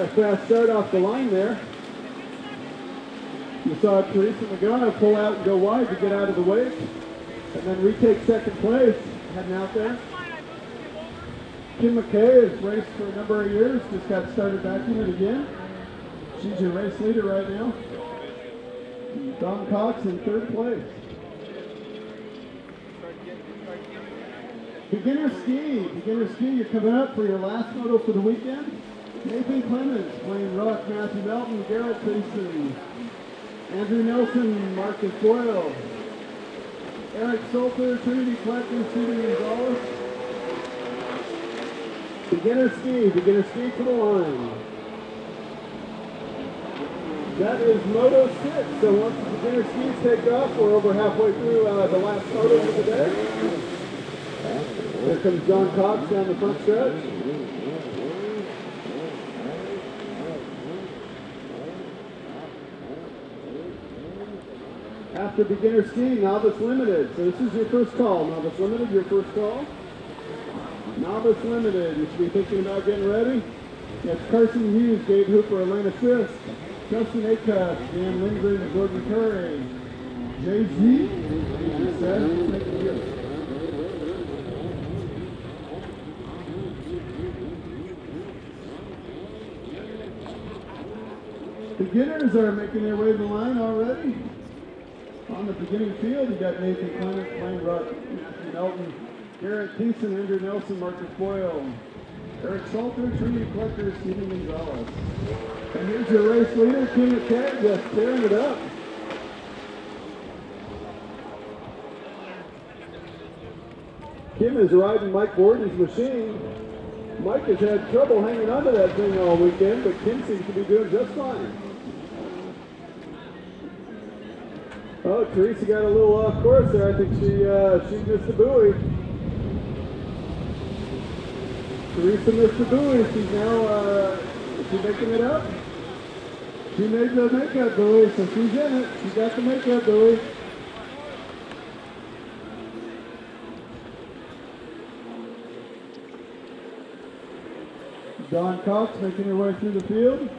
Got a fast start off the line there. You saw Teresa Magana pull out and go wide to get out of the wake, and then retake second place, heading out there. Kim McKay has raced for a number of years, just got started back in it again. She's your race leader right now. Don Cox in third place. Beginner ski, you're coming up for your last moto for the weekend. Nathan Clemens, Wayne Ruck, Matthew Melton, Garrett Payson, Andrew Nelson, Marcus Boyle, Eric Salter, Trinity Clapton, Steven Gonzalez. Beginner ski to the line. That is Moto 6, so once the beginner skis take off, we're over halfway through the last moto of the day. Here comes John Cox down the front stretch. After beginner ski, novice limited. So this is your first call. Novice limited, your first call. Novice limited, you should be thinking about getting ready. That's Carson Hughes, Gabe Hooper, Elena Fisk, Justin Acuff, Dan Lindgren, Jordan Curry, Jay-Z, Beginners are making their way to the line already. On the beginning field, you got Nathan Clements, Wayne Ruck, Matthew Melton, Garrett Thiessen, Andrew Nelson, Marcus Boyle, Eric Salter, Trinity Collector, Steven Gonzalez. And here's your race leader, Kim McKay, just tearing it up. Kim is riding Mike Borden's machine. Mike has had trouble hanging onto that thing all weekend, but Kim seems to be doing just fine. Oh, Teresa got a little off course there. I think she missed the buoy. Teresa missed the buoy. She's now, is she making it up? She made the makeup buoy, so she's in it. She got the makeup buoy. Don Cox making her way through the field.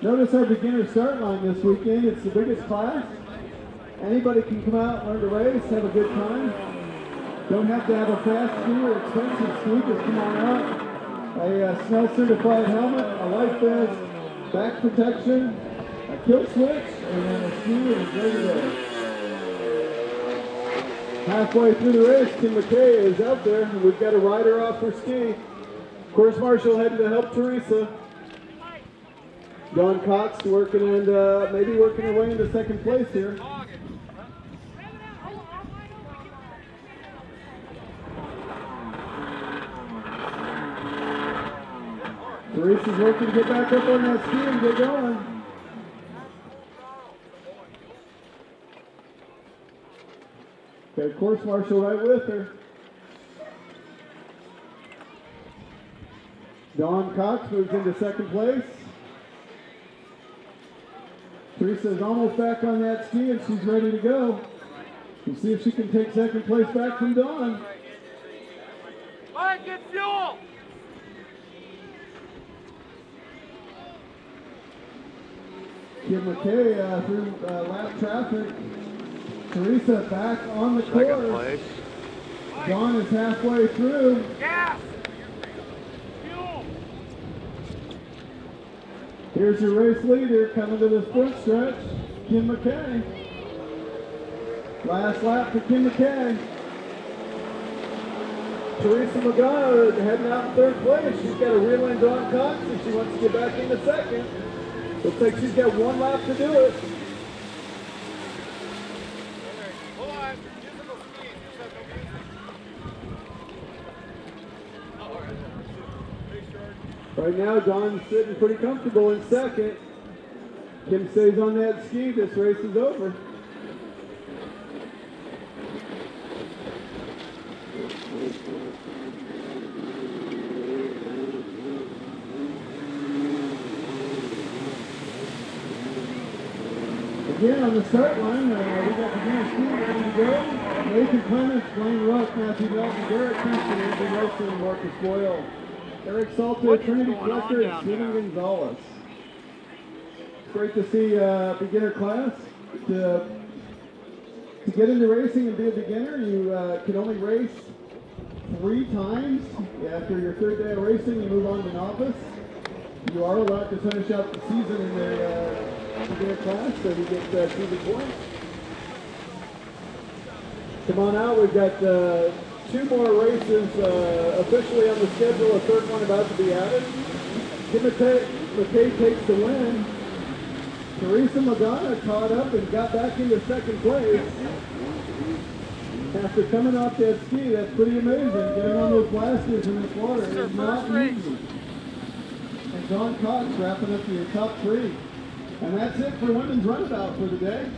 Notice our beginner start line this weekend. It's the biggest class. Anybody can come out, learn to race, have a good time. Don't have to have a fast ski or expensive ski, just come on out. A Snell certified helmet, a life vest, back protection, a kill switch, and then a ski and it's ready to go. Halfway through the race, Kim McKay is out there, and we've got a rider off her ski. Course marshal heading to help Teresa. Don Cox working and maybe working her way into second place here. Teresa's working to get back up on that ski and get going. Got course marshal right with her. Don Cox moves into second place. Teresa is almost back on that ski and she's ready to go. We'll see if she can take second place back from Dawn. All right, get fuel! Kim McKay through lap traffic. Teresa back on the course. Dawn is halfway through. Gas! Fuel! Here's your race leader coming to the sprint stretch, Kim McKay. Last lap for Kim McKay. Teresa Magana heading out in third place. She's got a reel in Dawn Cox and she wants to get back into second. Looks like she's got one lap to do it. Right now, Dawn's sitting pretty comfortable in second. Kim stays on that ski. This race is over. begin on the start line. We got beginner ski ready to go. Nathan Clements, Blaine Rook, Matthew Dalton, Garrett Kingston, Andrew Wilson, and Marcus Boyle. Eric Salter, What is Trinity going on Fletcher, and down Steven there? Gonzalez. It's great to see beginner class. To get into racing and be a beginner, you can only race 3 times. After your 3rd day of racing, you move on to novice. You are allowed to finish out the season in the beginner class, so you get season points. Come on out, we've got 2 more races officially on the schedule, a 3rd one about to be added. Kim McKay takes the win. Teresa Magana caught up and got back into 2nd place. After coming off that ski, that's pretty amazing. Getting on those blasters in this water is not easy. And John Cox wrapping up your top 3. And that's it for women's runabout for the day.